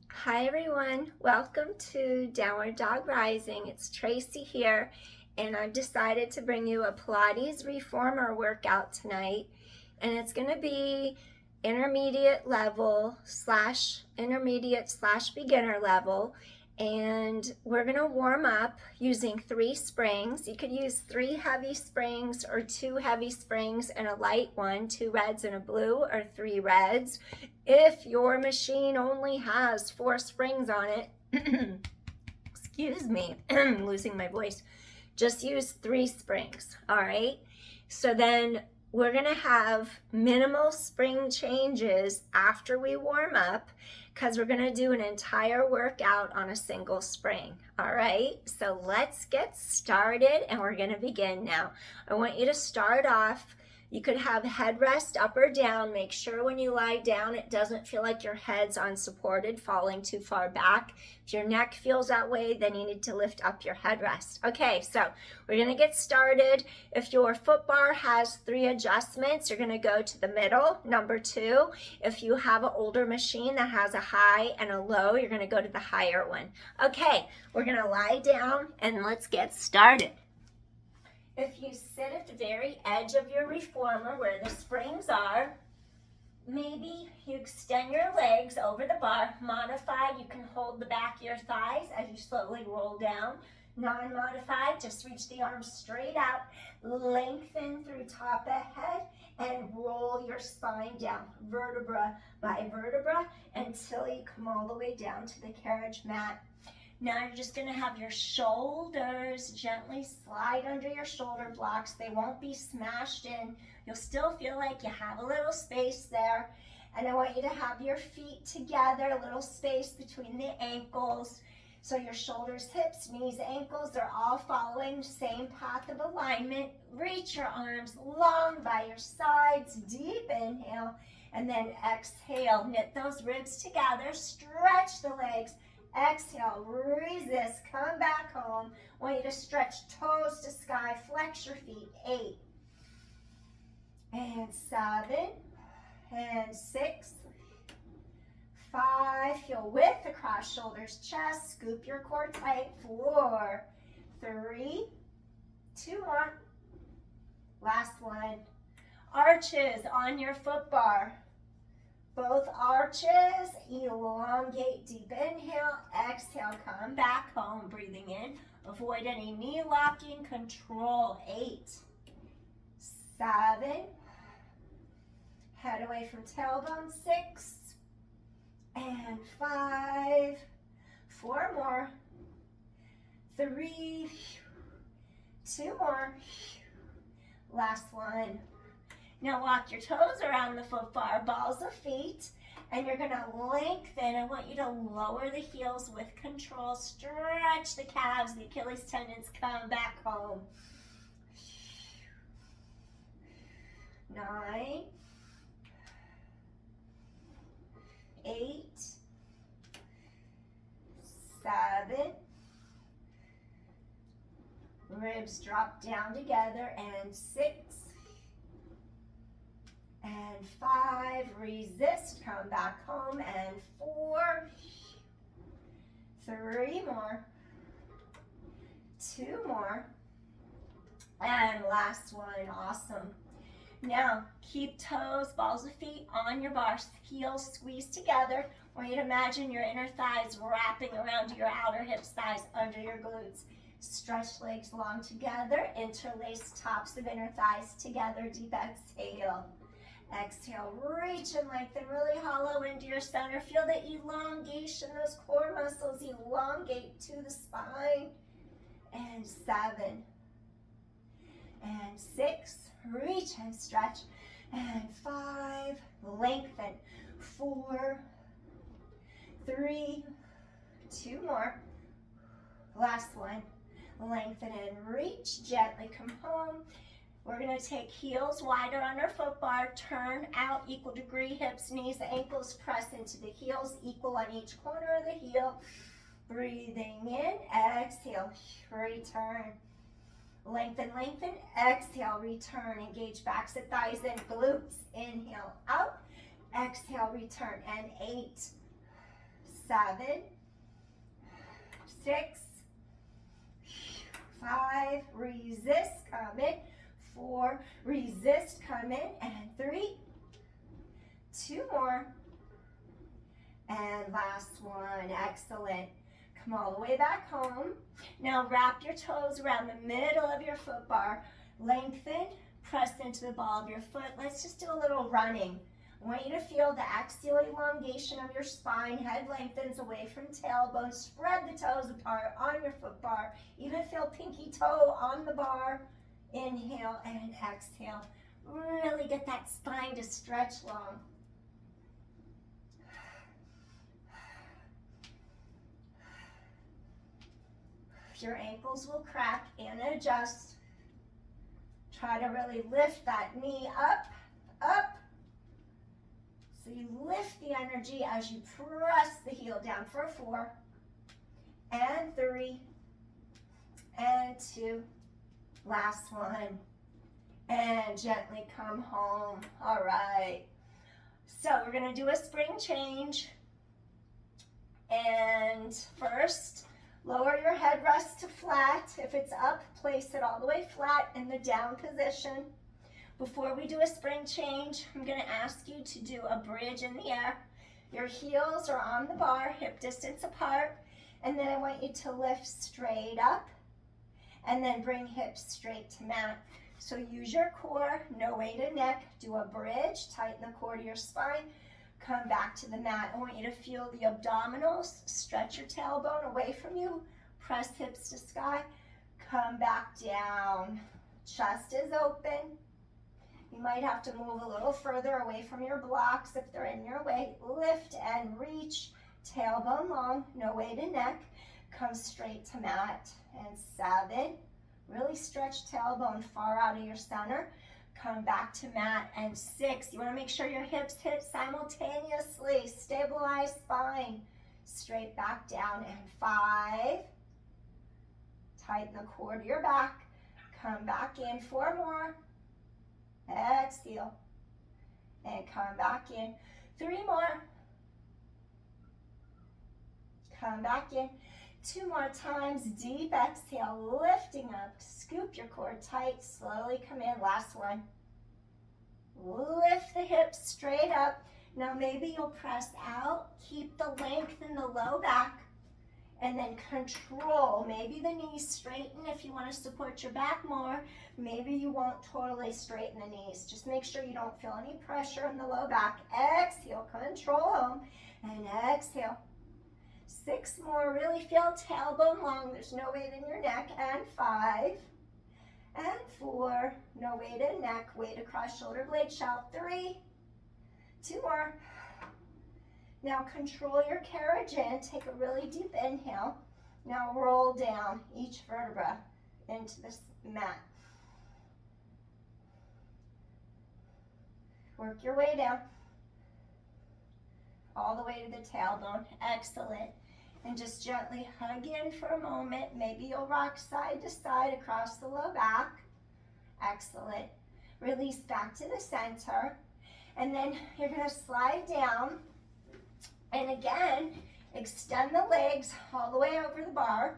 Hi everyone, welcome to Downward Dog Rising. It's Tracy here, and I've decided to bring you a Pilates reformer workout tonight, and it's going to be intermediate level slash intermediate slash beginner level, and we're going to warm up using 3 springs. You could use 3 heavy springs or 2 heavy springs and a light one, 2 reds and a blue, or 3 reds. If your machine only has 4 springs on it, excuse me, I'm losing my voice, just use 3 springs, all right? So then we're gonna have minimal spring changes after we warm up because we're gonna do an entire workout on a single spring, all right? So let's get started and we're gonna begin now. I want you to start off. You could have headrest up or down. Make sure when you lie down it doesn't feel like your head's unsupported, falling too far back. If your neck feels that way, then you need to lift up your headrest. Okay, so we're gonna get started. If your foot bar has 3 adjustments, you're gonna go to the middle, number 2. If you have an older machine that has a high and a low, you're gonna go to the higher one. Okay, we're gonna lie down and let's get started. If you sit at the very edge of your reformer where the springs are, maybe you extend your legs over the bar. Modified, you can hold the back of your thighs as you slowly roll down. Non-modified, just reach the arms straight out, lengthen through top of head, and roll your spine down, vertebra by vertebra, until you come all the way down to the carriage mat. Now you're just going to have your shoulders gently slide under your shoulder blocks. They won't be smashed in. You'll still feel like you have a little space there. And I want you to have your feet together, a little space between the ankles. So your shoulders, hips, knees, ankles, they're all following the same path of alignment. Reach your arms long by your sides. Deep inhale. And then exhale. Knit those ribs together. Stretch the legs. Exhale, resist, come back home. I want you to stretch toes to sky, flex your feet. 8 and 7 and 6, 5, feel width across shoulders, chest, scoop your core tight. 4, 3, 2, 1. Last one. Arches on your foot bar. Both arches, elongate, deep inhale, exhale, come back home, breathing in. Avoid any knee locking, control. 8, 7, head away from tailbone. 6, and 5, 4 more. 3, 2 more. Last one. Now walk your toes around the foot bar, balls of feet, and you're going to lengthen. I want you to lower the heels with control. Stretch the calves, the Achilles tendons, come back home. 9, 8, 7, ribs drop down together, and 6, and 5, resist, come back home, and 4, 3 more, 2 more, and last one. Awesome. Now keep toes, balls of feet on your bar, heels squeeze together. I want you to imagine your inner thighs wrapping around your outer hips, thighs under your glutes. Stretch legs long together, interlace tops of inner thighs together. Deep exhale. Exhale, reach and lengthen, really hollow into your center. Feel the elongation, those core muscles elongate to the spine. And 7, and 6, reach and stretch. And 5, lengthen. 4, 3, 2 more. Last one, lengthen and reach, gently come home. We're going to take heels wider on our foot bar, turn out equal degree, hips, knees, ankles, press into the heels, equal on each corner of the heel. Breathing in, exhale, return. Lengthen, lengthen, exhale, return. Engage backs of thighs and glutes. Inhale, out, exhale, return. And 8, 7, 6, 5, resist, come in, 4, resist, come in, and 3, 2 more, and last one. Excellent. Come all the way back home. Now wrap your toes around the middle of your foot bar. Lengthen, press into the ball of your foot. Let's just do a little running. I want you to feel the axial elongation of your spine. Head lengthens away from tailbone. Spread the toes apart on your foot bar. Even feel pinky toe on the bar. Inhale and exhale. Really get that spine to stretch long. Your ankles will crack and adjust. Try to really lift that knee up, up. So you lift the energy as you press the heel down for 4, and 3, and 2. Last one. And gently come home. All right. So we're going to do a spring change. And first, lower your headrest to flat. If it's up, place it all the way flat in the down position. Before we do a spring change, I'm going to ask you to do a bridge in the air. Your heels are on the bar, hip distance apart, and then I want you to lift straight up and then bring hips straight to mat. So use your core, no weight in neck, do a bridge, tighten the core to your spine, come back to the mat. I want you to feel the abdominals, stretch your tailbone away from you, press hips to sky, come back down. Chest is open. You might have to move a little further away from your blocks if they're in your way. Lift and reach, tailbone long, no weight in neck. Come straight to mat. And 7, really stretch tailbone far out of your center. Come back to mat. And 6, you want to make sure your hips hit simultaneously. Stabilize spine. Straight back down. And 5, tighten the core to your back. Come back in. 4 more. Exhale. And come back in. 3 more. Come back in. 2 more times. Deep exhale. Lifting up. Scoop your core tight. Slowly come in. Last one. Lift the hips straight up. Now maybe you'll press out. Keep the length in the low back. And then control. Maybe the knees straighten if you want to support your back more. Maybe you won't totally straighten the knees. Just make sure you don't feel any pressure in the low back. Exhale, control them. And exhale. 6 more. Really feel tailbone long. There's no weight in your neck. And 5. And 4. No weight in neck. Weight across shoulder blade shelf. 3. 2 more. Now control your carriage in. Take a really deep inhale. Now roll down each vertebra into this mat. Work your way down. All the way to the tailbone. Excellent. And just gently hug in for a moment. Maybe you'll rock side to side across the low back. Excellent. Release back to the center. And then you're going to slide down. And again, extend the legs all the way over the bar.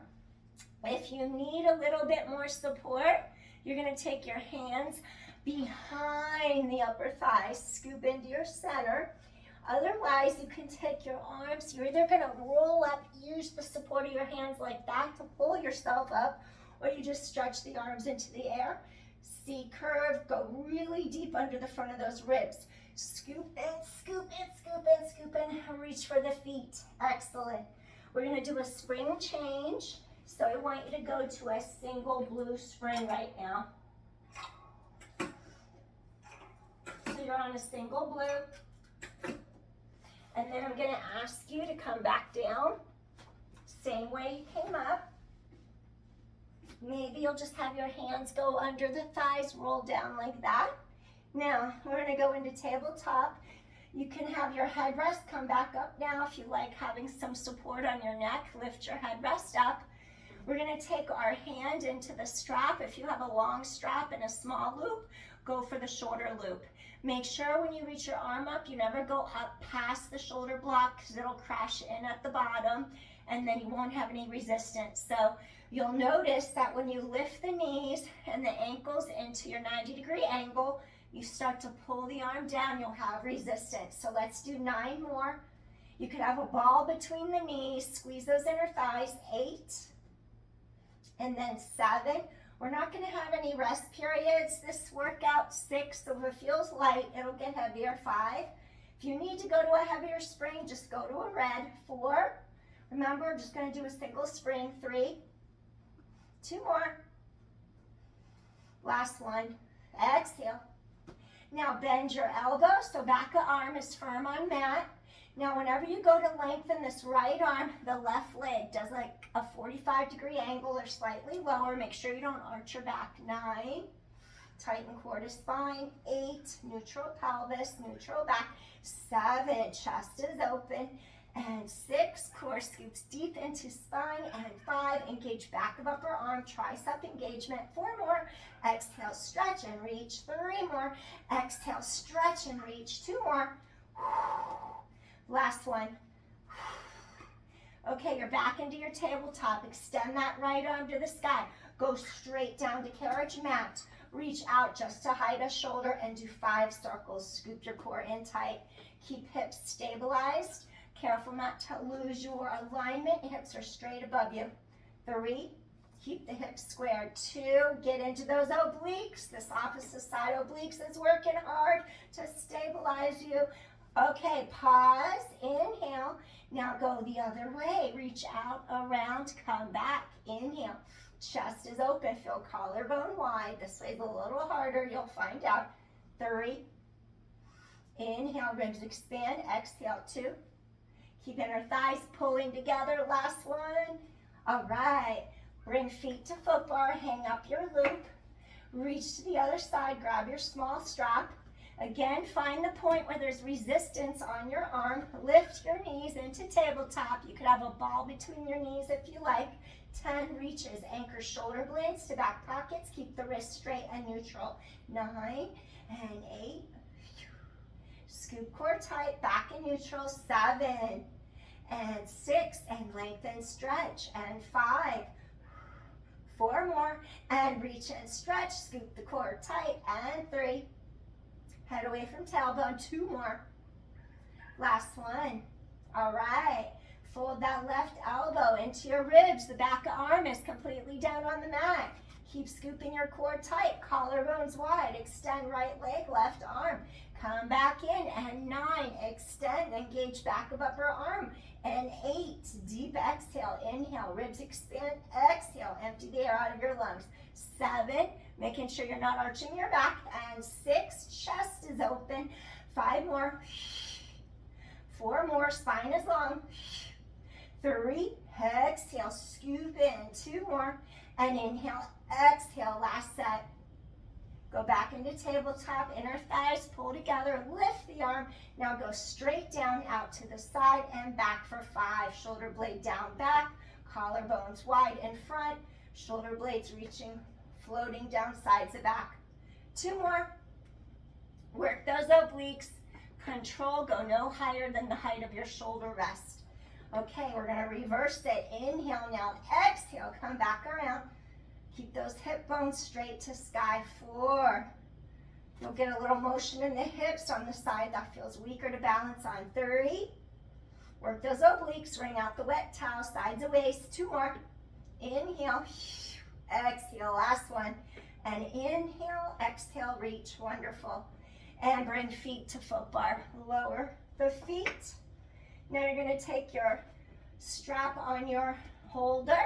If you need a little bit more support, you're going to take your hands behind the upper thighs, scoop into your center. Otherwise, you can take your arms. You're either going to roll up, use the support of your hands like that to pull yourself up, or you just stretch the arms into the air. C curve, go really deep under the front of those ribs. Scoop in, scoop in, scoop in, scoop in, and reach for the feet. Excellent. We're going to do a spring change. So I want you to go to a single blue spring right now. So you're on a single blue. And then I'm going to ask you to come back down. Same way you came up. Maybe you'll just have your hands go under the thighs, roll down like that. Now, we're going to go into tabletop. You can have your headrest come back up now if you like having some support on your neck. Lift your headrest up. We're going to take our hand into the strap. If you have a long strap and a small loop, go for the shoulder loop. Make sure when you reach your arm up, you never go up past the shoulder block because it'll crash in at the bottom and then you won't have any resistance. So you'll notice that when you lift the knees and the ankles into your 90-degree angle, you start to pull the arm down, you'll have resistance. So let's do 9 more. You could have a ball between the knees, squeeze those inner thighs, 8, and then 7. We're not gonna have any rest periods this workout, 6, so if it feels light, it'll get heavier, 5. If you need to go to a heavier spring, just go to a red, 4. Remember, we're just gonna do a single spring, 3, 2 more. Last one, exhale. Now bend your elbow, so back of arm is firm on mat. Now whenever you go to lengthen this right arm, the left leg does like a 45-degree angle or slightly lower. Make sure you don't arch your back. 9, tighten core to spine. 8, neutral pelvis, neutral back. 7, chest is open. And 6, core scoops deep into spine. And 5, engage back of upper arm, tricep engagement. 4 more. Exhale, stretch and reach. 3 more. Exhale, stretch and reach. 2 more. Last one. Okay, you're back into your tabletop. Extend that right arm to the sky. Go straight down to carriage mat. Reach out just to height a shoulder and do 5 circles. Scoop your core in tight. Keep hips stabilized. Careful not to lose your alignment. Hips are straight above you. 3, keep the hips squared. 2, get into those obliques. This opposite side obliques is working hard to stabilize you. Okay, pause, inhale. Now go the other way. Reach out, around, come back. Inhale. Chest is open. Feel collarbone wide. This way's a little harder. You'll find out. 3. Inhale, ribs expand. Exhale, 2. Keep inner thighs pulling together. Last one. All right. Bring feet to foot bar. Hang up your loop. Reach to the other side. Grab your small strap. Again, find the point where there's resistance on your arm. Lift your knees into tabletop. You could have a ball between your knees if you like. 10 reaches. Anchor shoulder blades to back pockets. Keep the wrists straight and neutral. 9 and 8. Scoop core tight. Back and neutral. 7 and 6 and lengthen, stretch. And 5. 4 more. And reach and stretch. Scoop the core tight. And 3. Head away from tailbone. 2 more. Last one. All right. Fold that left elbow into your ribs. The back of arm is completely down on the mat. Keep scooping your core tight. Collarbones wide. Extend right leg, left arm. Come back in. And 9. Extend. Engage back of upper arm. And 8. Deep exhale. Inhale. Ribs expand. Exhale. Empty the air out of your lungs. 7. Making sure you're not arching your back. And 6, chest is open. 5 more. 4 more, spine is long. 3, exhale, scoop in. 2 more. And inhale, exhale, last set. Go back into tabletop, inner thighs pull together, lift the arm. Now go straight down, out to the side and back for 5. Shoulder blade down, back. Collarbones wide in front. Shoulder blades reaching, floating down sides of back. 2 more. Work those obliques. Control, go no higher than the height of your shoulder rest. Okay, we're gonna reverse it. Inhale now, exhale, come back around. Keep those hip bones straight to sky. 4. You'll get a little motion in the hips on the side that feels weaker to balance on. 3. Work those obliques, wring out the wet towel, sides of waist. 2 more. Inhale, exhale, last one. And inhale, exhale, reach, wonderful. And bring feet to foot bar. Lower the feet. Now you're gonna take your strap on your holder.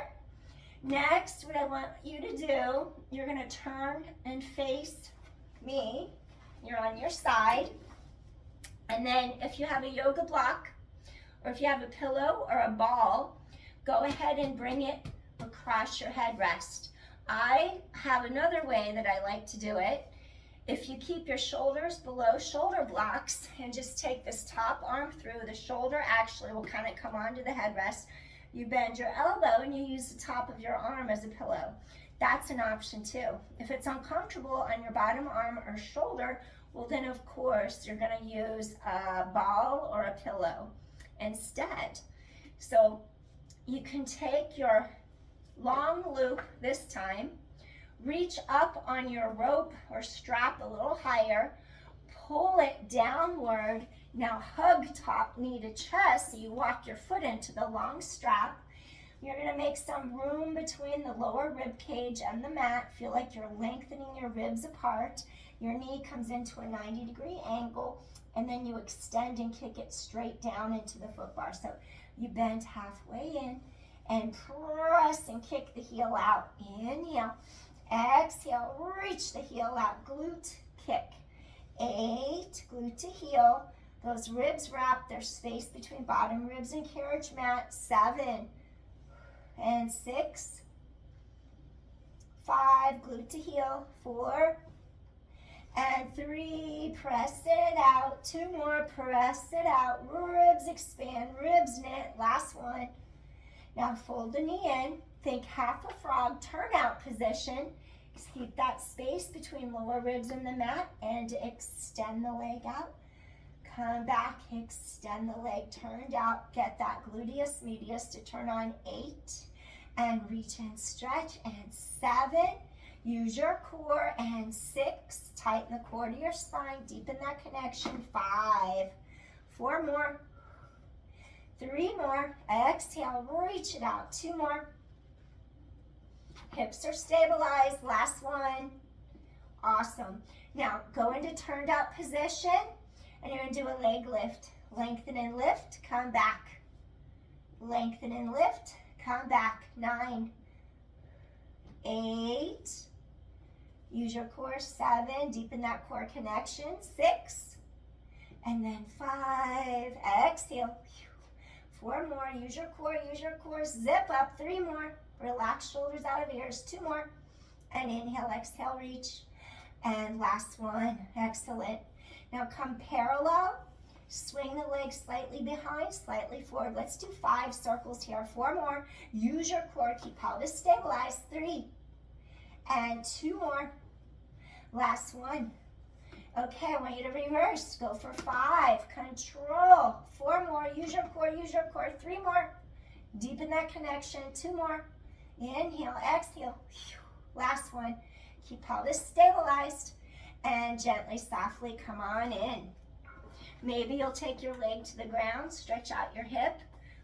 Next, what I want you to do, you're gonna turn and face me. You're on your side. And then if you have a yoga block, or if you have a pillow or a ball, go ahead and bring it across your headrest. I have another way that I like to do it. If you keep your shoulders below shoulder blocks and just take this top arm through, the shoulder actually will kind of come onto the headrest. You bend your elbow and you use the top of your arm as a pillow. That's an option too. If it's uncomfortable on your bottom arm or shoulder, well then of course you're gonna use a ball or a pillow instead. So you can take your long loop this time, reach up on your rope or strap a little higher, pull it downward. Now hug top knee to chest, so you walk your foot into the long strap. You're gonna make some room between the lower rib cage and the mat. Feel like you're lengthening your ribs apart. Your knee comes into a 90-degree angle, and then you extend and kick it straight down into the foot bar. So you bend halfway in and press and kick the heel out. Inhale, exhale, reach the heel out, glute kick. 8, glute to heel. Those ribs wrap, there's space between bottom ribs and carriage mat. 7 and 6, 5, glute to heel. 4 and 3, press it out. 2 more, press it out. Ribs expand, ribs knit. Last one. Now fold the knee in, think half a frog, turnout position. Keep that space between lower ribs and the mat and extend the leg out. Come back, extend the leg turned out. Get that gluteus medius to turn on. 8 and reach and stretch. And 7, use your core. And 6, tighten the core to your spine, deepen that connection. 5, 4 more. 3 more. Exhale, reach it out. 2 more. Hips are stabilized. Last one. Awesome. Now go into turned out position and you're going to do a leg lift. Lengthen and lift, come back. Lengthen and lift, come back. 9, 8, use your core. 7, deepen that core connection. 6, and then 5, exhale. 4 more, use your core, zip up. 3 more, relax shoulders out of ears. 2 more, and inhale, exhale, reach. And last one, excellent. Now come parallel, swing the leg slightly behind, slightly forward. Let's do 5 circles here. 4 more, use your core, keep pelvis stabilized. 3, and 2 more. Last one. Okay, I want you to reverse. Go for 5. Control. 4 more. Use your core. 3 more. Deepen that connection. 2 more. Inhale, exhale. Last one. Keep pelvis stabilized. And gently, softly come on in. Maybe you'll take your leg to the ground. Stretch out your hip.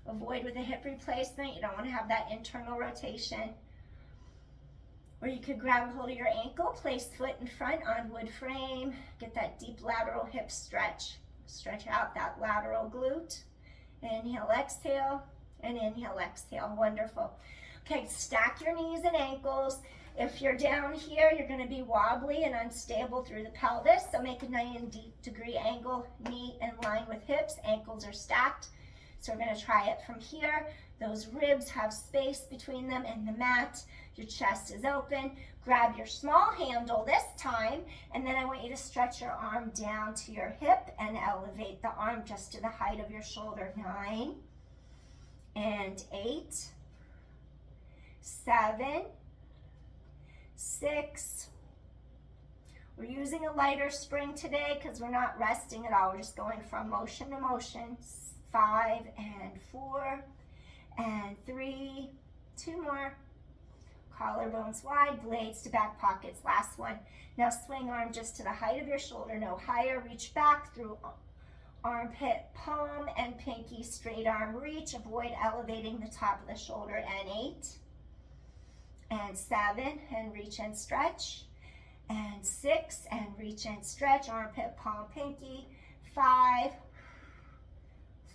Avoid with a hip replacement. You don't want to have that internal rotation. Or you could grab a hold of your ankle, place foot in front on wood frame, get that deep lateral hip stretch. Stretch out that lateral glute. Inhale, exhale, and inhale, exhale. Wonderful. Okay, stack your knees and ankles. If you're down here, you're going to be wobbly and unstable through the pelvis, so make a 90-degree angle, knee in line with hips, ankles are stacked. So we're going to try it from here. Those ribs have space between them and the mat. Your chest is open. Grab your small handle this time, and then I want you to stretch your arm down to your hip and elevate the arm just to the height of your shoulder. 9 and 8, 7, 6. We're using a lighter spring today because we're not resting at all. We're just going from motion to motion. 5 and 4 and 3. 2 more. Collarbones wide, blades to back pockets. Last one. Now swing arm just to the height of your shoulder, no higher. Reach back through armpit, palm, and pinky. Straight arm reach. Avoid elevating the top of the shoulder. And 8 and 7, and reach and stretch. And 6, and reach and stretch. Armpit, palm, pinky. 5,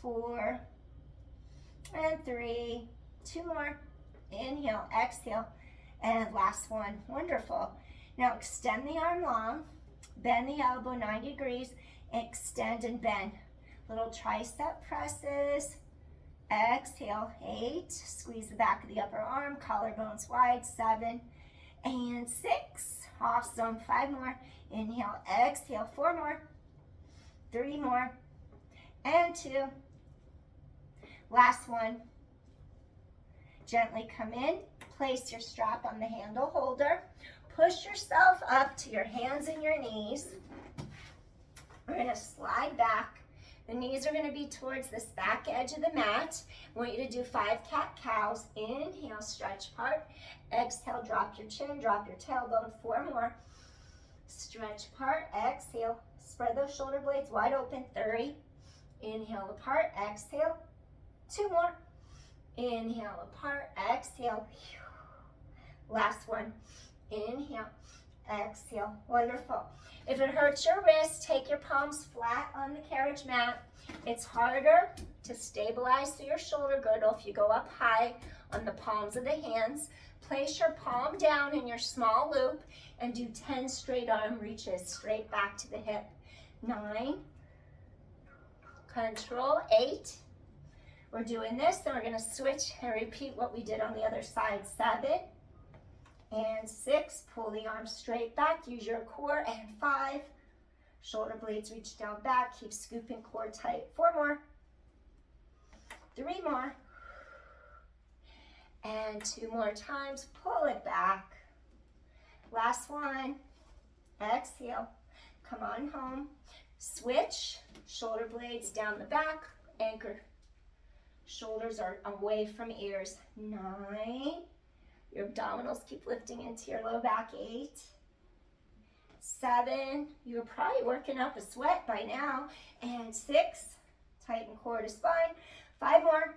4, and 3. 2 more. Inhale, exhale, and last one. Wonderful. Now extend the arm long, bend the elbow 90 degrees, extend and bend. Little tricep presses. Exhale, 8. Squeeze the back of the upper arm, collarbones wide. 7 and 6. Awesome. 5 more. Inhale, exhale. 4 more. 3 more. And 2. Last one. Gently come in, place your strap on the handle holder, push yourself up to your hands and your knees. We're going to slide back. The knees are going to be towards this back edge of the mat. I want you to do 5 cat-cows. Inhale, stretch part. Exhale, drop your chin, drop your tailbone. 4 more. Stretch apart, exhale. Spread those shoulder blades wide open. 3. Inhale apart, exhale. 2 more. Inhale apart, exhale. Last one. Inhale, exhale. Wonderful. If it hurts your wrist, take your palms flat on the carriage mat. It's harder to stabilize through your shoulder girdle if you go up high on the palms of the hands. Place your palm down in your small loop and do 10 straight arm reaches straight back to the hip. 9, control, 8. We're doing this, then we're going to switch and repeat what we did on the other side. 7 and 6, pull the arms straight back, use your core, and 5, shoulder blades reach down back, keep scooping core tight. 4 more, 3 more, and 2 more times, pull it back. Last one, exhale, come on home, switch, shoulder blades down the back, anchor, shoulders are away from ears. 9, your abdominals keep lifting into your low back. 8, 7, you're probably working up a sweat by now. And 6, tighten core to spine. 5 more.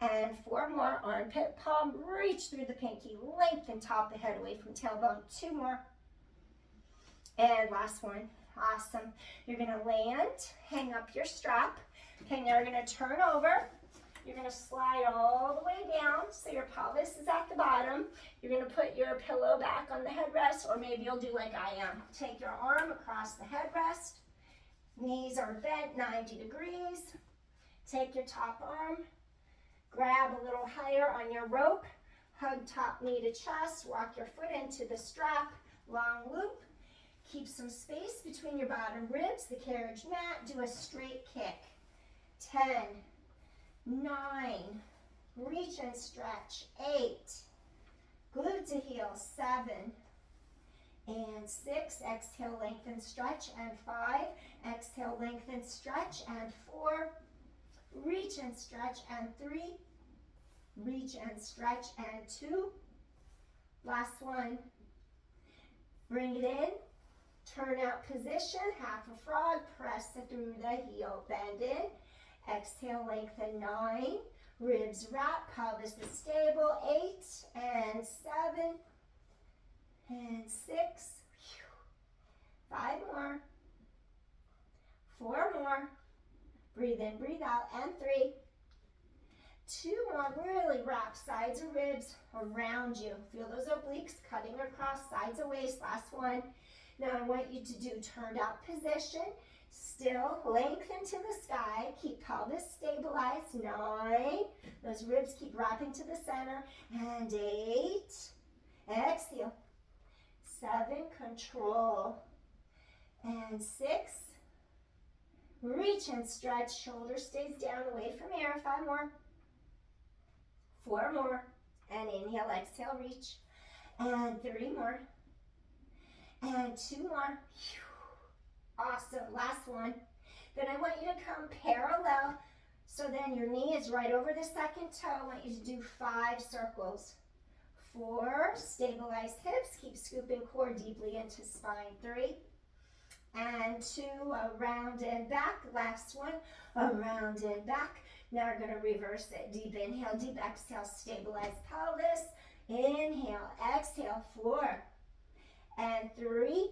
And 4 more, armpit palm, reach through the pinky, lengthen top of head away from tailbone. 2 more. And last one, awesome. You're gonna land, hang up your strap. Okay, now you're gonna turn over. You're going to slide all the way down so your pelvis is at the bottom. You're going to put your pillow back on the headrest, or maybe you'll do like I am. Take your arm across the headrest. Knees are bent 90 degrees. Take your top arm. Grab a little higher on your rope. Hug top knee to chest. Walk your foot into the strap. Long loop. Keep some space between your bottom ribs, the carriage mat. Do a straight kick. 10. 9, reach and stretch. 8, glute to heel. 7 and 6, exhale, lengthen, stretch. And 5, exhale, lengthen, stretch. And 4, reach and stretch. And 3, reach and stretch. And 2, last one. Bring it in, turn out position, half a frog, press it through the heel, bend in. Exhale, lengthen. 9, ribs wrap, pelvis is stable. 8 and 7 and 6. 5 more. 4 more. Breathe in, breathe out. And 3. 2 more. Really wrap sides of ribs around you. Feel those obliques cutting across sides of waist. Last one. Now I want you to do turned out position. Still, lengthen to the sky. Keep pelvis stabilized. 9. Those ribs keep wrapping to the center. And 8. Exhale. 7. Control. And 6. Reach and stretch. Shoulder stays down, away from air. 5 more. 4 more. And inhale, exhale, reach. And 3 more. And 2 more. Awesome. Last one. Then I want you to come parallel. So then your knee is right over the second toe. I want you to do 5 circles. 4, stabilize hips. Keep scooping core deeply into spine. 3. And 2, around and back. Last one, around and back. Now we're going to reverse it. Deep inhale, deep exhale, stabilize pelvis. Inhale, exhale, 4. And 3.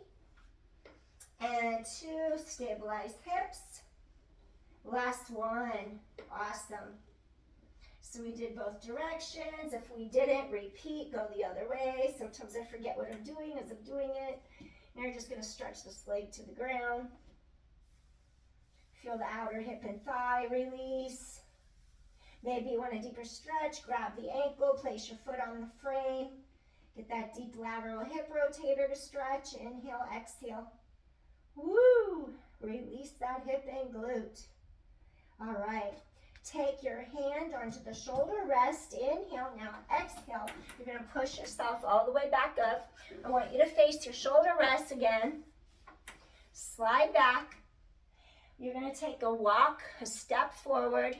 And 2, stabilize hips. Last one. Awesome. So we did both directions. If we didn't, repeat, go the other way. Sometimes I forget what I'm doing as I'm doing it. Now you're just going to stretch this leg to the ground. Feel the outer hip and thigh release. Maybe you want a deeper stretch. Grab the ankle, place your foot on the frame. Get that deep lateral hip rotator to stretch. Inhale, exhale. Woo! Release that hip and glute. All right. Take your hand onto the shoulder rest. Inhale, now exhale. You're going to push yourself all the way back up. I want you to face your shoulder rest again. Slide back. You're going to take a walk, a step forward.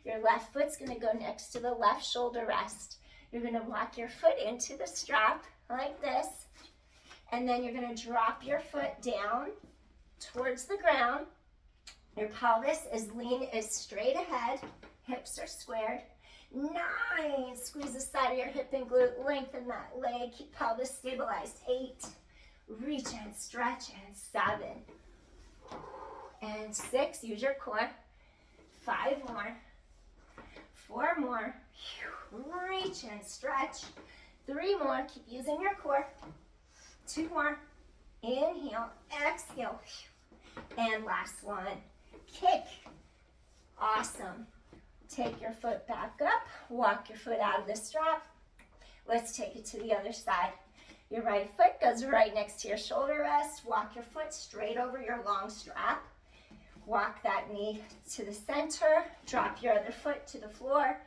Your left foot's going to go next to the left shoulder rest. You're going to walk your foot into the strap like this. And then you're going to drop your foot down towards the ground. Your pelvis is straight ahead. Hips are squared. 9. Squeeze the side of your hip and glute. Lengthen that leg. Keep pelvis stabilized. 8. Reach and stretch. And 7. And 6. Use your core. 5 more. 4 more. Reach and stretch. 3 more. Keep using your core. 2 more. Inhale. Exhale. And last one. Kick. Awesome. Take your foot back up. Walk your foot out of the strap. Let's take it to the other side. Your right foot goes right next to your shoulder rest. Walk your foot straight over your long strap. Walk that knee to the center. Drop your other foot to the floor.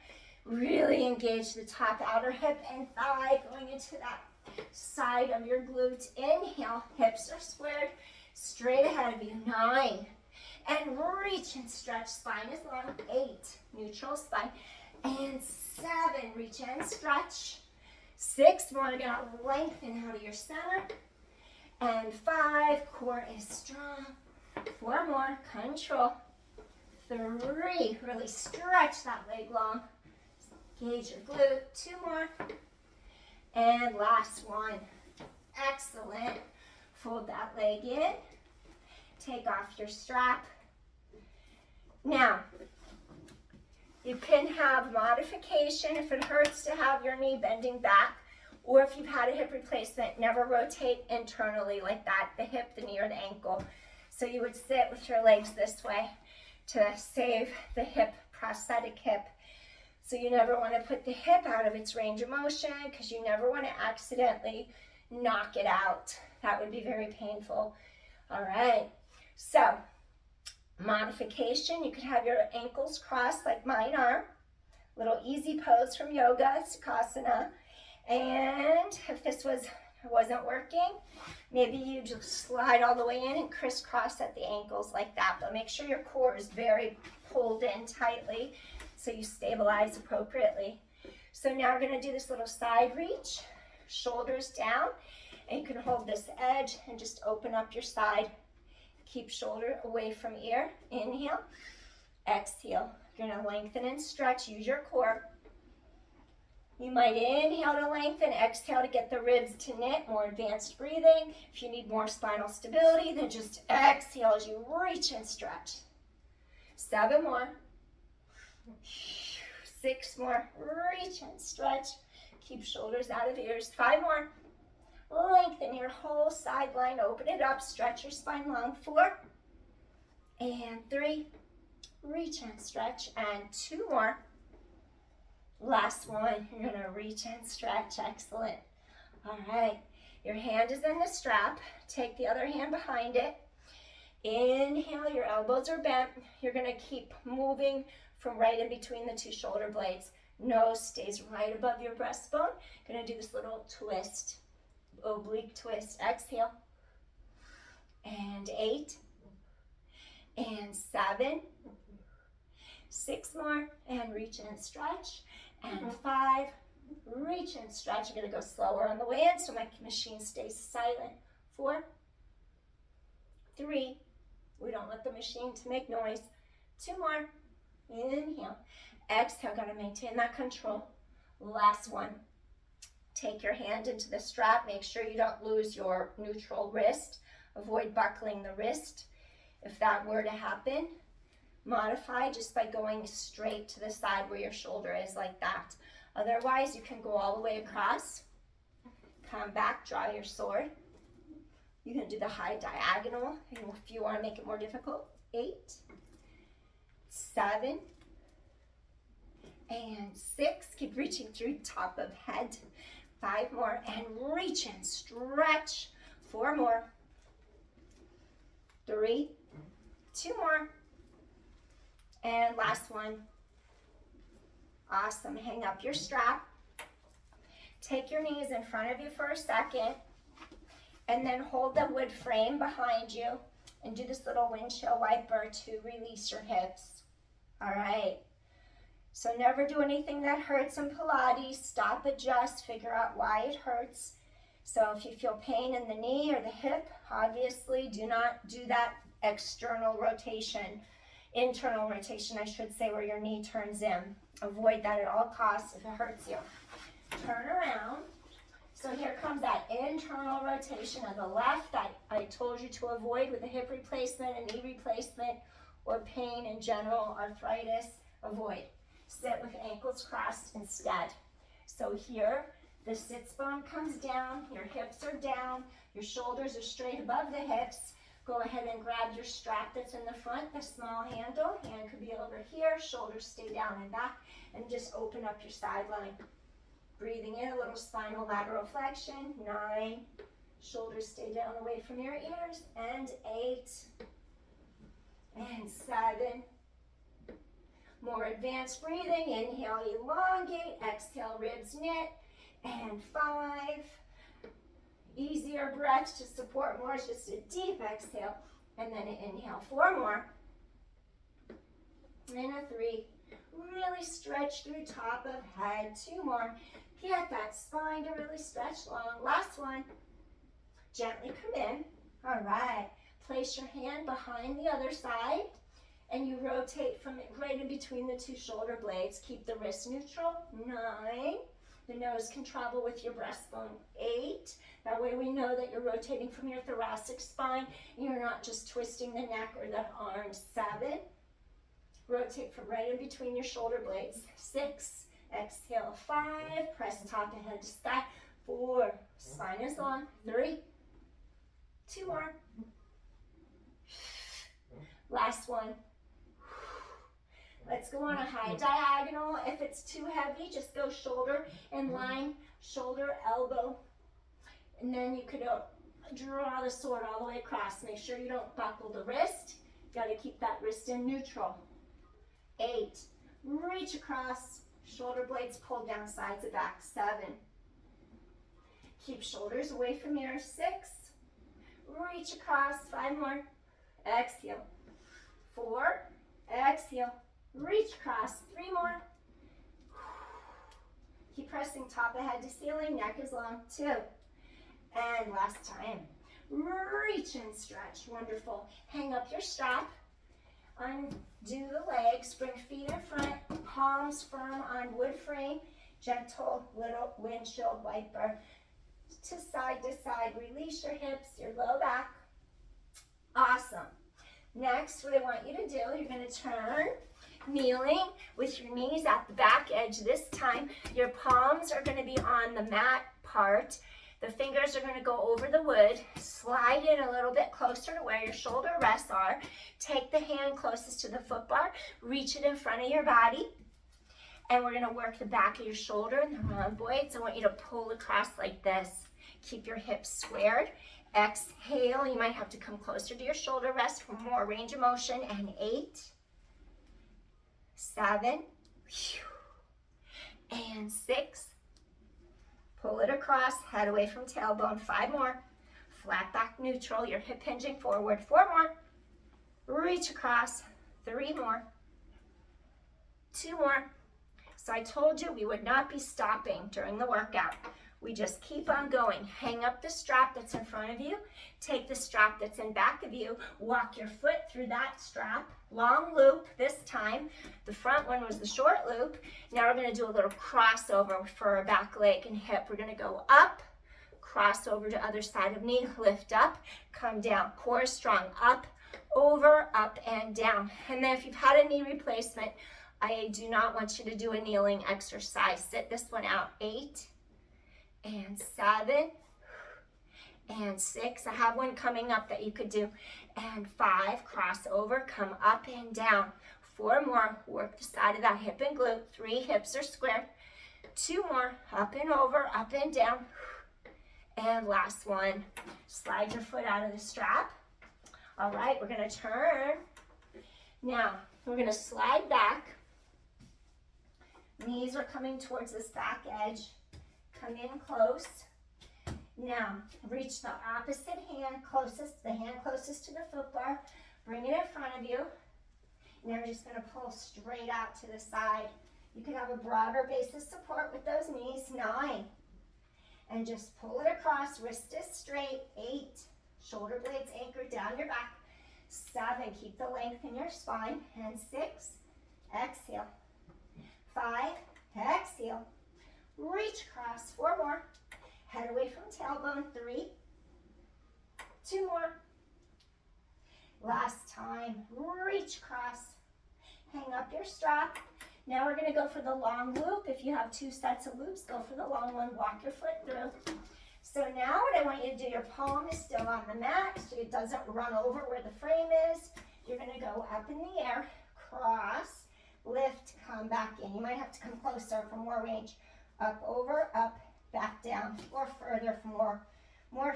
Really engage the top outer hip and thigh going into that side of your glute. Inhale. Hips are squared. Straight ahead of you. 9. And reach and stretch. Spine is long. 8. Neutral spine. And 7. Reach and stretch. 6 more. You're going to lengthen out of your center. And 5. Core is strong. 4 more. Control. 3. Really stretch that leg long. Engage your glute. 2 more. And last one. Excellent. Fold that leg in. Take off your strap. Now, you can have modification if it hurts to have your knee bending back, or if you've had a hip replacement, never rotate internally like that, the hip, the knee, or the ankle. So you would sit with your legs this way to save the hip, prosthetic hip. So you never want to put the hip out of its range of motion because you never want to accidentally knock it out. That would be very painful. All right. So, modification, you could have your ankles crossed like mine are. Little easy pose from yoga, Sukhasana. And if this wasn't working, maybe you just slide all the way in and crisscross at the ankles like that. But make sure your core is very pulled in tightly so you stabilize appropriately. So now we're going to do this little side reach, shoulders down, and you can hold this edge and just open up your side. Keep shoulder away from ear. Inhale. Exhale. You're going to lengthen and stretch. Use your core. You might inhale to lengthen, exhale to get the ribs to knit. More advanced breathing. If you need more spinal stability, then just exhale as you reach and stretch. 7 more. 6 more. Reach and stretch. Keep shoulders out of ears. 5 more. Lengthen your whole sideline, open it up, stretch your spine long. 4 and 3, reach and stretch, and 2 more. Last one, you're gonna reach and stretch, excellent. All right, your hand is in the strap, take the other hand behind it. Inhale, your elbows are bent. You're gonna keep moving from right in between the 2 shoulder blades. Nose stays right above your breastbone. Gonna do this little twist. Oblique twist. Exhale. And 8 and 7. 6 more and reach and stretch. And 5, reach and stretch. You're going to go slower on the way in so my machine stays silent. 4, 3, we don't let the machine to make noise. 2 more. Inhale. Exhale. Got to maintain that control. Last one. Take your hand into the strap. Make sure you don't lose your neutral wrist. Avoid buckling the wrist. If that were to happen, modify just by going straight to the side where your shoulder is like that. Otherwise, you can go all the way across. Come back, draw your sword. You can do the high diagonal if you want to make it more difficult. 8, 7, and 6. Keep reaching through top of head. 5 more and reach and stretch. 4 more. 3, 2 more. And last one. Awesome. Hang up your strap. Take your knees in front of you for a second, and then hold the wood frame behind you and do this little windshield wiper to release your hips. All right. So never do anything that hurts in Pilates. Stop, adjust, figure out why it hurts. So if you feel pain in the knee or the hip, obviously do not do that external rotation, internal rotation, I should say, where your knee turns in. Avoid that at all costs if it hurts you. Turn around. So here comes that internal rotation of the left that I told you to avoid with a hip replacement, a knee replacement, or pain in general, arthritis, avoid. Sit with ankles crossed instead. So here, the sits bone comes down, your hips are down, your shoulders are straight above the hips. Go ahead and grab your strap that's in the front, the small handle. Hand could be over here, shoulders stay down and back, and just open up your sideline. Breathing in, a little spinal lateral flexion. 9, shoulders stay down away from your ears, and 8, and 7. More advanced breathing. Inhale, elongate. Exhale, ribs knit. And 5. Easier breath to support more. It's just a deep exhale. And then an inhale. 4 more. And a 3. Really stretch through top of head. 2 more. Get that spine to really stretch long. Last one. Gently come in. All right. Place your hand behind the other side. And you rotate from it right in between the 2 shoulder blades. Keep the wrist neutral. 9. The nose can travel with your breastbone. 8. That way we know that you're rotating from your thoracic spine. And you're not just twisting the neck or the arms. 7. Rotate from right in between your shoulder blades. 6. Exhale. 5. Press top and head to sky. 4. Spine is long. 3. 2 more. Last one. Let's go on a high diagonal. If it's too heavy, just go shoulder in line, shoulder, elbow. And then you could draw the sword all the way across. Make sure you don't buckle the wrist. You got to keep that wrist in neutral. 8. Reach across. Shoulder blades pulled down sides of back. 7. Keep shoulders away from ears. 6. Reach across. 5 more. Exhale. 4. Exhale. Reach across. 3 more. Keep pressing top of head to ceiling. Neck is long. 2. And last time. Reach and stretch. Wonderful. Hang up your strap. Undo the legs. Bring feet in front. Palms firm on wood frame. Gentle little windshield wiper. To side. Release your hips, your low back. Awesome. Next, what I want you to do, you're going to turn, kneeling with your knees at the back edge. This time, your palms are going to be on the mat part. The fingers are going to go over the wood. Slide in a little bit closer to where your shoulder rests are. Take the hand closest to the foot bar. Reach it in front of your body. And we're going to work the back of your shoulder and the rhomboids. I want you to pull across like this. Keep your hips squared. Exhale, you might have to come closer to your shoulder rest for more range of motion. And 8, 7, and 6. Pull it across, head away from tailbone. 5 more. Flat back neutral, your hip hinging forward. 4 more. Reach across. 3 more. 2 more. So I told you we would not be stopping during the workout. We just keep on going. Hang up the strap that's in front of you. Take the strap that's in back of you. Walk your foot through that strap. Long loop this time. The front one was the short loop. Now we're going to do a little crossover for our back leg and hip. We're going to go up, cross over to other side of knee, lift up, come down. Core strong. Up, over, up, and down. And then if you've had a knee replacement, I do not want you to do a kneeling exercise. Sit this one out. 8. And 7, and 6. I have one coming up that you could do. And 5, cross over, come up and down. 4 more, work the side of that hip and glute. 3, hips are squared. 2 more, up and over, up and down. And last one, slide your foot out of the strap. All right, we're gonna turn. Now, we're gonna slide back. Knees are coming towards this back edge. Come in close. Now, reach the opposite hand closest, the hand closest to the foot bar. Bring it in front of you. Now we're just going to pull straight out to the side. You can have a broader base of support with those knees. 9. And just pull it across. Wrist is straight. 8. Shoulder blades anchored down your back. 7. Keep the length in your spine. And 6. Exhale. 5. Exhale. Reach across. 4 more. Head away from tailbone. 3. 2 more. Last time. Reach across. Hang up your strap. Now we're going to go for the long loop. If you have 2 sets of loops, go for the long one. Walk your foot through. So now what I want you to do, your palm is still on the mat, so it doesn't run over where the frame is. You're going to go up in the air, cross, lift, come back in. You might have to come closer for more range. Up, over, up, back down, or further for more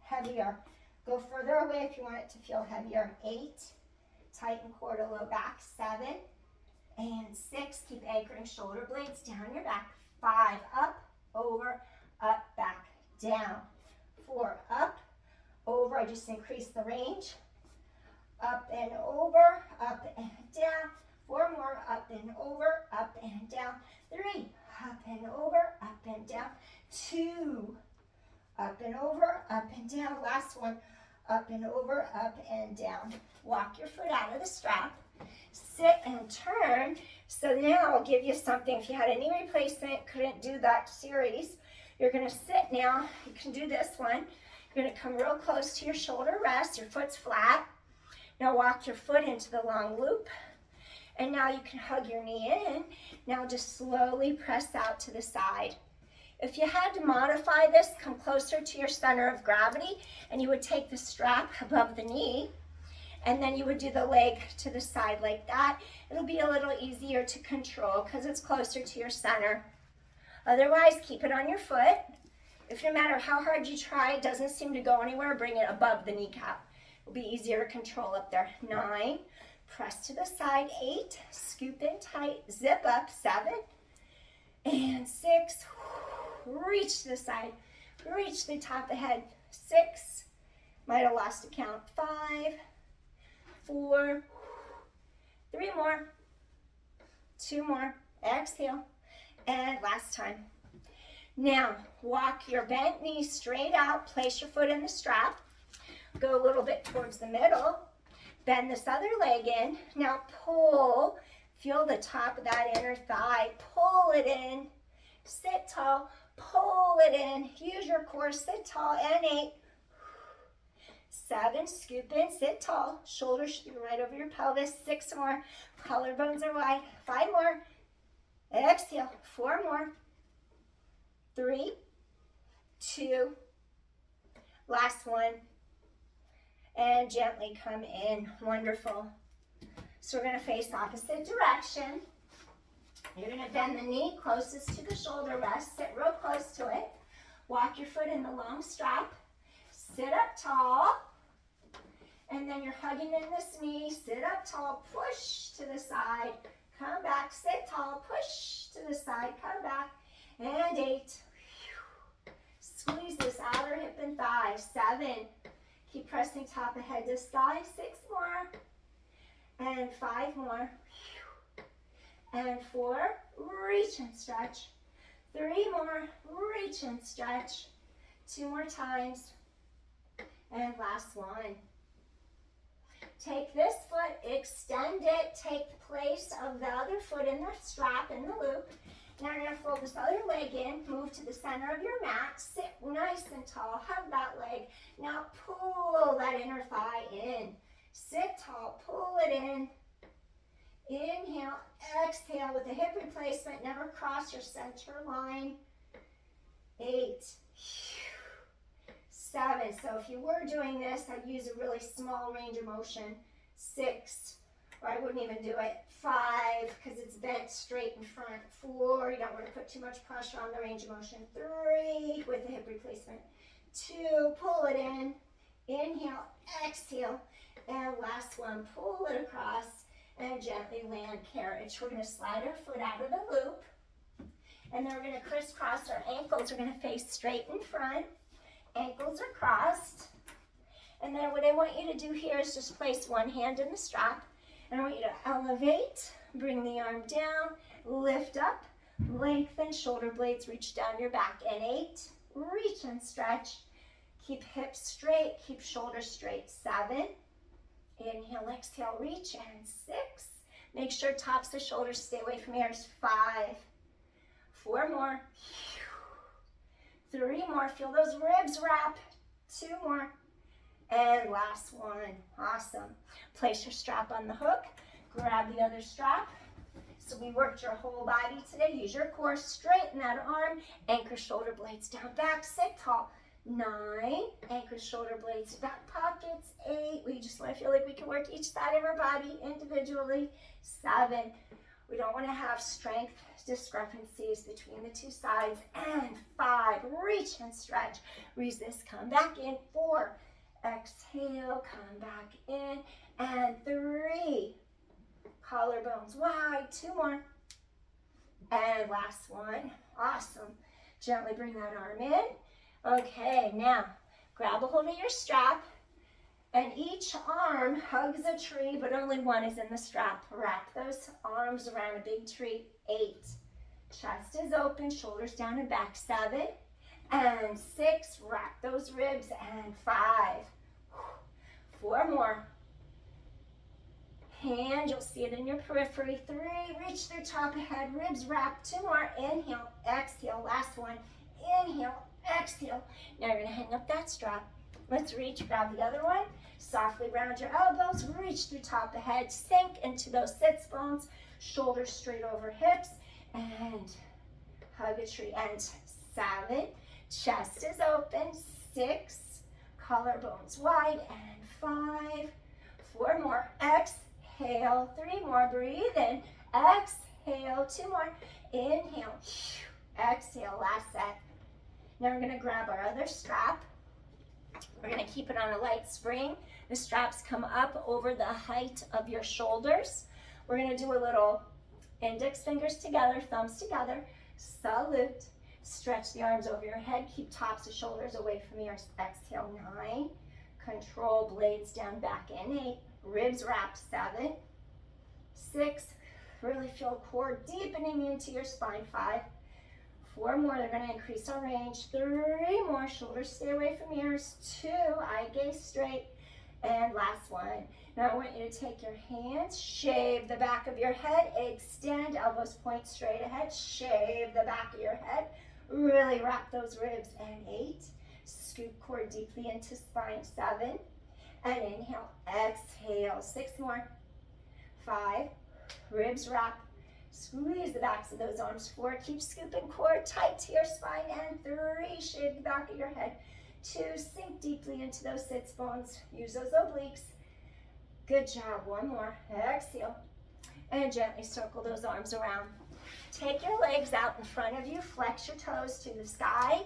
heavier. Go further away if you want it to feel heavier. 8, tighten core to low back. 7, and 6, keep anchoring shoulder blades down your back. 5, up, over, up, back, down. 4, up, over, I just increased the range. Up and over, up and down. 4 more, up and over, up and down. 3, up and over, up and down. 2, up and over, up and down. Last one, up and over, up and down. Walk your foot out of the strap. Sit and turn. So now I'll give you something. If you had a knee replacement, couldn't do that series, you're going to sit now. You can do this one. You're going to come real close to your shoulder rest. Your foot's flat. Now walk your foot into the long loop. And now you can hug your knee in. Now just slowly press out to the side. If you had to modify this, come closer to your center of gravity, and you would take the strap above the knee, and then you would do the leg to the side like that. It'll be a little easier to control because it's closer to your center. Otherwise, keep it on your foot. If no matter how hard you try, it doesn't seem to go anywhere, bring it above the kneecap. It'll be easier to control up there. 9, press to the side. 8, scoop in tight, zip up. 7, and 6, reach to the side, reach the top of the head. 6, might have lost a count. 5, 4, 3 more, 2 more, exhale, and last time. Now, walk your bent knee straight out, place your foot in the strap, go a little bit towards the middle, bend this other leg in. Now pull, feel the top of that inner thigh, pull it in, sit tall, pull it in, use your core, sit tall, and 8, 7, scoop in, sit tall, shoulders should be right over your pelvis. 6 more, collarbones are wide. 5 more, exhale. 4 more, 3, 2, last one, and gently come in. Wonderful. So we're going to face opposite direction. You're going to bend the knee closest to the shoulder rest. Sit real close to it. Walk your foot in the long strap. Sit up tall. And then you're hugging in this knee. Sit up tall. Push to the side. Come back. Sit tall. Push to the side. Come back. And 8. Squeeze this outer hip and thigh. 7. Keep pressing top of head to thigh. 6 more. And 5 more. And 4, reach and stretch. 3 more, reach and stretch. 2 more times. And last one. Take this foot, extend it, take the place of the other foot in the strap, in the loop. Now you're going to fold this other leg in, move to the center of your mat, sit nice and tall, hug that leg. Now pull that inner thigh in. Sit tall, pull it in. Inhale, exhale with a hip replacement. Never cross your center line. 8, 7. So if you were doing this, I'd use a really small range of motion. 6, or I wouldn't even do it. 5, because it's bent straight in front. 4, you don't want to put too much pressure on the range of motion. 3, with a hip replacement. 2, pull it in. Inhale, exhale. And last one, pull it across. And gently land carriage. We're going to slide our foot out of the loop. And then we're gonna crisscross our ankles. We're gonna face straight in front. Ankles are crossed. And then what I want you to do here is just place one hand in the strap. And I want you to elevate, bring the arm down, lift up, lengthen, shoulder blades reach down your back. And 8, reach and stretch. Keep hips straight, keep shoulders straight. 7, inhale, exhale, reach. And 6, make sure tops of shoulders stay away from ears. 5, 4 more. 3 more, feel those ribs wrap. 2 more. And last one, awesome. Place your strap on the hook, grab the other strap. So we worked your whole body today. Use your core, straighten that arm, anchor shoulder blades down, back, sit tall. 9, anchor shoulder blades, back pockets. 8, we just want to feel like we can work each side of our body individually. 7, we don't want to have strength discrepancies between the two sides. And 5, reach and stretch. Resist, come back in. 4, exhale, come back in. And 3, collarbones wide. 2 more. And last one. Awesome. Gently bring that arm in. Okay, now grab a hold of your strap. And each arm hugs a tree, but only one is in the strap. Wrap those arms around a big tree. 8. Chest is open, shoulders down and back. 7. And 6, wrap those ribs. And 5. 4 more. Hand, you'll see it in your periphery. 3, reach through top of head, ribs wrap. 2 more. Inhale, exhale. Last one. Inhale, exhale. Now you're going to hang up that strap. Let's reach, grab the other one. Softly round your elbows, reach through top of head, sink into those sits bones, shoulders straight over hips, and hug a tree. And 7, chest is open. 6, collarbones wide. And 5, 4 more. Exhale, 3 more. Breathe in. Exhale, 2 more. Inhale, exhale, last set. Now we're gonna grab our other strap. We're gonna keep it on a light spring. The straps come up over the height of your shoulders. We're gonna do a little index fingers together, thumbs together, salute. Stretch the arms over your head, keep tops of shoulders away from ears. Exhale, 9. Control blades down, back in. 8, ribs wrap. 7, 6, really feel core deepening into your spine. 5, 4 more, they're gonna increase our range. 3 more, shoulders stay away from ears. 2, eye gaze straight. And last one. Now I want you to take your hands, shave the back of your head, extend, elbows point straight ahead, shave the back of your head, really wrap those ribs. And 8, scoop core deeply into spine. 7, and inhale, exhale. 6 more. 5, ribs wrap. Squeeze the backs of those arms. 4, keep scooping core tight to your spine. And 3, shave the back of your head. 2, sink deeply into those sits bones. Use those obliques. Good job. 1 more. Exhale. And gently circle those arms around. Take your legs out in front of you. Flex your toes to the sky.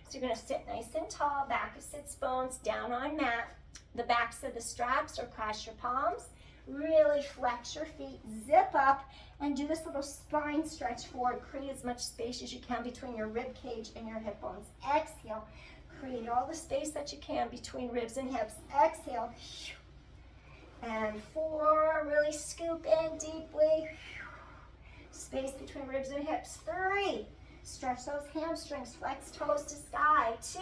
So you're going to sit nice and tall. Back of sits bones, down on mat. The backs of the straps or cross your palms. Really flex your feet, zip up, and do this little spine stretch forward. Create as much space as you can between your rib cage and your hip bones. Exhale. Create all the space that you can between ribs and hips. Exhale. And 4, really scoop in deeply. Space between ribs and hips. 3, stretch those hamstrings, flex toes to sky. 2,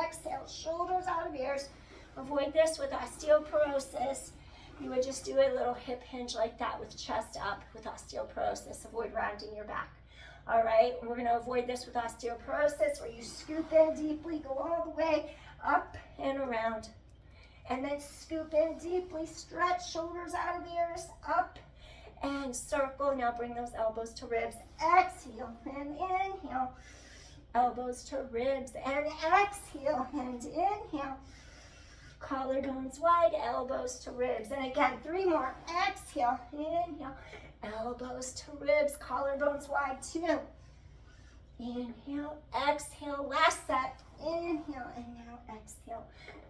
exhale, shoulders out of ears. Avoid this with osteoporosis. You would just do a little hip hinge like that with chest up with osteoporosis. Avoid rounding your back. All right, we're gonna avoid this with osteoporosis where you scoop in deeply, go all the way up and around. And then scoop in deeply, stretch shoulders out of ears, up and circle. Now bring those elbows to ribs. Exhale and inhale. Elbows to ribs and exhale and inhale. Collarbones wide, elbows to ribs. And again, 3 more. Exhale, inhale. Elbows to ribs, collarbones wide. 2. Inhale, exhale. Last set. Inhale and now exhale.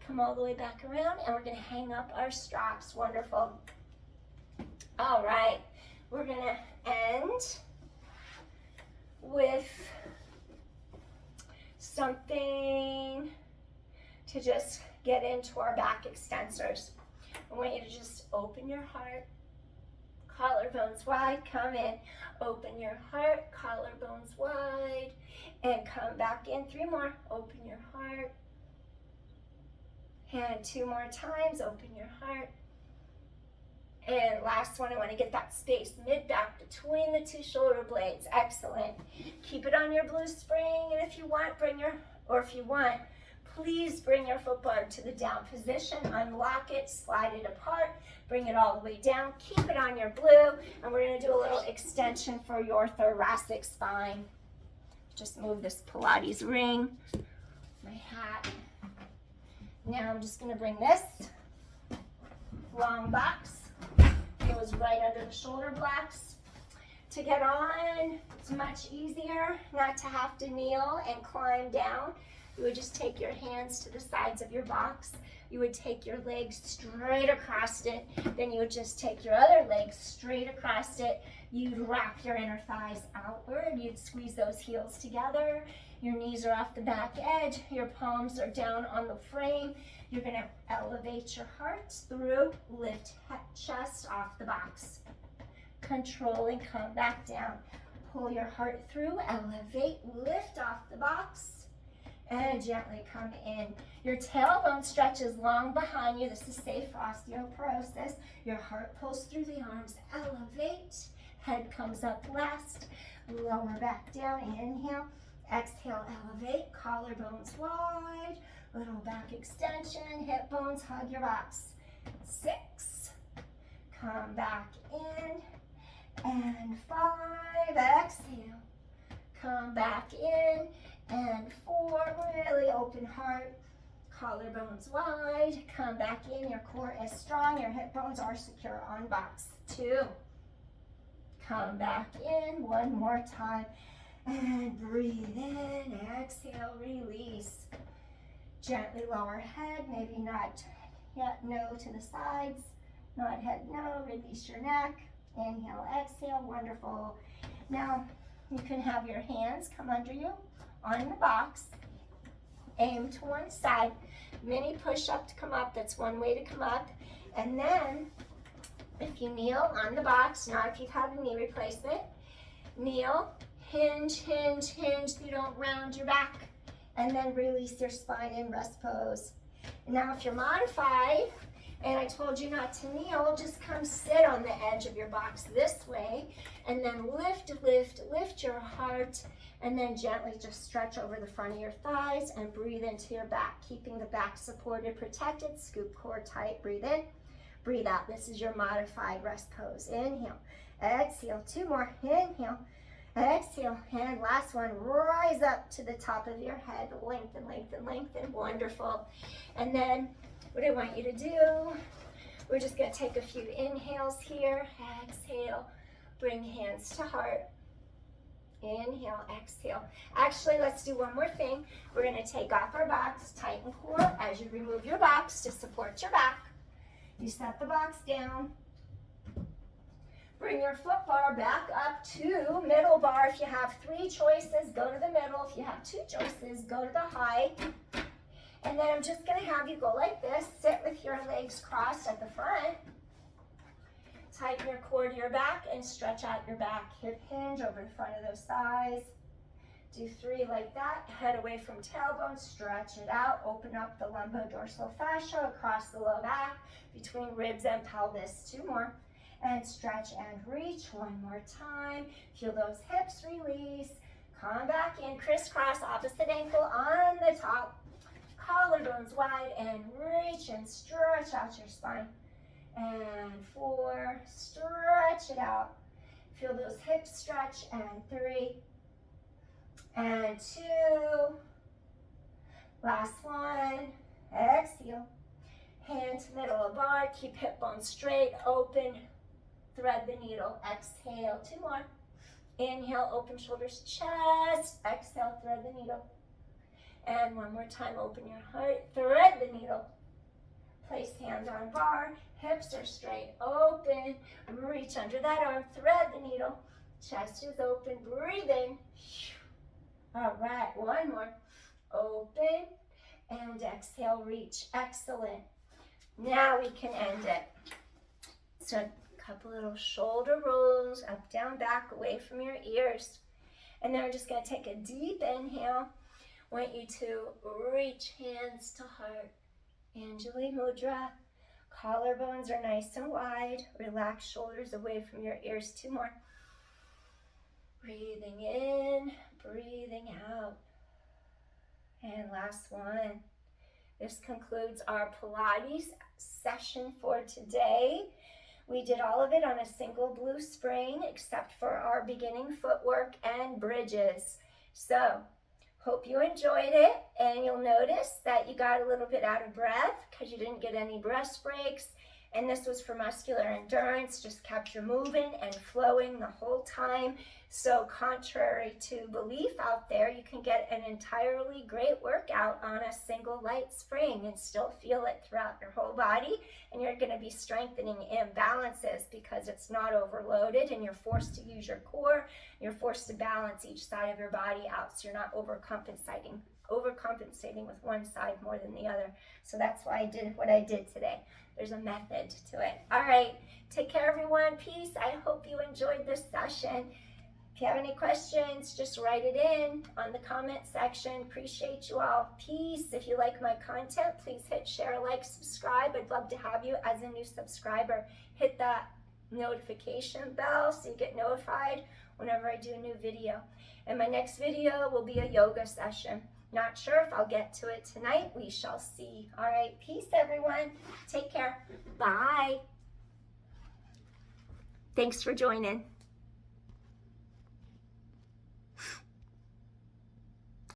Come all the way back around and we're going to hang up our straps. Wonderful. All right. We're going to end with something to just get into our back extensors. I want you to just open your heart, collarbones wide, come in. Open your heart, collarbones wide, and come back in. 3 more. Open your heart. And 2 more times. Open your heart. And last one, I want to get that space mid-back between the 2 shoulder blades. Excellent. Keep it on your blue spring, and if you want, please bring your foot bar to the down position. Unlock it, slide it apart, bring it all the way down. Keep it on your blue, and we're going to do a little extension for your thoracic spine. Just move this Pilates ring, my hat. Now I'm just going to bring this long box. It was right under the shoulder blocks. To get on, it's much easier not to have to kneel and climb down. You would just take your hands to the sides of your box. You would take your legs straight across it. Then you would just take your other leg straight across it. You'd wrap your inner thighs outward. You'd squeeze those heels together. Your knees are off the back edge. Your palms are down on the frame. You're going to elevate your heart through, lift chest off the box. Control and come back down. Pull your heart through, elevate, lift off the box. And gently come in. Your tailbone stretches long behind you. This is safe for osteoporosis. Your heart pulls through the arms. Elevate. Head comes up last. Lower back down. Inhale. Exhale. Elevate. Collarbones wide. Little back extension. Hip bones hug your box. 6. Come back in. And 5. Exhale. Come back in. And 4, really open heart, collarbones wide, come back in, your core is strong, your hip bones are secure on box. 2, come back in, 1 more time, and breathe in, exhale, release. Gently lower head, maybe not yet, no to the sides, nod head, no, release your neck, inhale, exhale, wonderful. Now, you can have your hands come under you, on the box, aim to one side, mini push-up to come up, that's one way to come up, and then if you kneel on the box, not if you've had a knee replacement, kneel, hinge, hinge, hinge, so you don't round your back, and then release your spine in rest pose. Now if you're modified, and I told you not to kneel, just come sit on the edge of your box this way, and then lift, lift, lift your heart, and then gently just stretch over the front of your thighs and breathe into your back, keeping the back supported, protected, scoop core tight, breathe in, breathe out. This is your modified rest pose. Inhale, exhale, 2 more, inhale, exhale, and last one, rise up to the top of your head, lengthen, lengthen, lengthen, wonderful. And then what I want you to do, we're just gonna take a few inhales here, exhale, bring hands to heart, inhale, exhale. Actually, let's do one more thing. We're gonna take off our box, tighten core as you remove your box to support your back. You set the box down. Bring your foot bar back up to middle bar. If you have 3 choices, go to the middle. If you have 2 choices, go to the high. And then I'm just gonna have you go like this. Sit with your legs crossed at the front. Tighten your core to your back and stretch out your back. Hip hinge over the front of those thighs. Do 3 like that. Head away from tailbone. Stretch it out. Open up the lumbodorsal fascia across the low back between ribs and pelvis. 2 more. And stretch and reach. 1 more time. Feel those hips release. Come back in. Crisscross opposite ankle on the top. Collarbones wide and reach and stretch out your spine. And 4, stretch it out. Feel those hips stretch, and 3, and 2. Last one, exhale. Hand to middle of bar, keep hip bones straight, open, thread the needle, exhale, 2 more. Inhale, open shoulders, chest, exhale, thread the needle. And 1 more time, open your heart, thread the needle. Place hands on bar, hips are straight, open, reach under that arm, thread the needle, Chest is open, breathing. All right, one more. Open and exhale, reach. Excellent. Now we can end it. So a couple little shoulder rolls, up, down, back, away from your ears. And then we're just going to take a deep inhale. I want you to reach hands to heart. Anjali Mudra. Collarbones are nice and wide. Relax shoulders away from your ears. Two more. Breathing in, breathing out. And last one. This concludes our Pilates session for today. We did all of it on a single blue spring except for our beginning footwork and bridges. So, hope you enjoyed it, and you'll notice that you got a little bit out of breath because you didn't get any breath breaks. And this was for muscular endurance, just kept you moving and flowing the whole time. So contrary to belief out there, you can get an entirely great workout on a single light spring and still feel it throughout your whole body. And you're going to be strengthening imbalances because it's not overloaded and you're forced to use your core. You're forced to balance each side of your body out so you're not overcompensating with one side more than the other. So that's why I did what I did today. There's a method to it. All right, take care everyone. Peace. I hope you enjoyed this session. If you have any questions, just write it in on the comment section. Appreciate you all. Peace. If you like my content, please hit share, like, subscribe. I'd love to have you as a new subscriber. Hit that notification bell so you get notified whenever I do a new video. And my next video will be a yoga session. Not sure if I'll get to it tonight. We shall see. All right. Peace, everyone. Take care. Bye. Thanks for joining.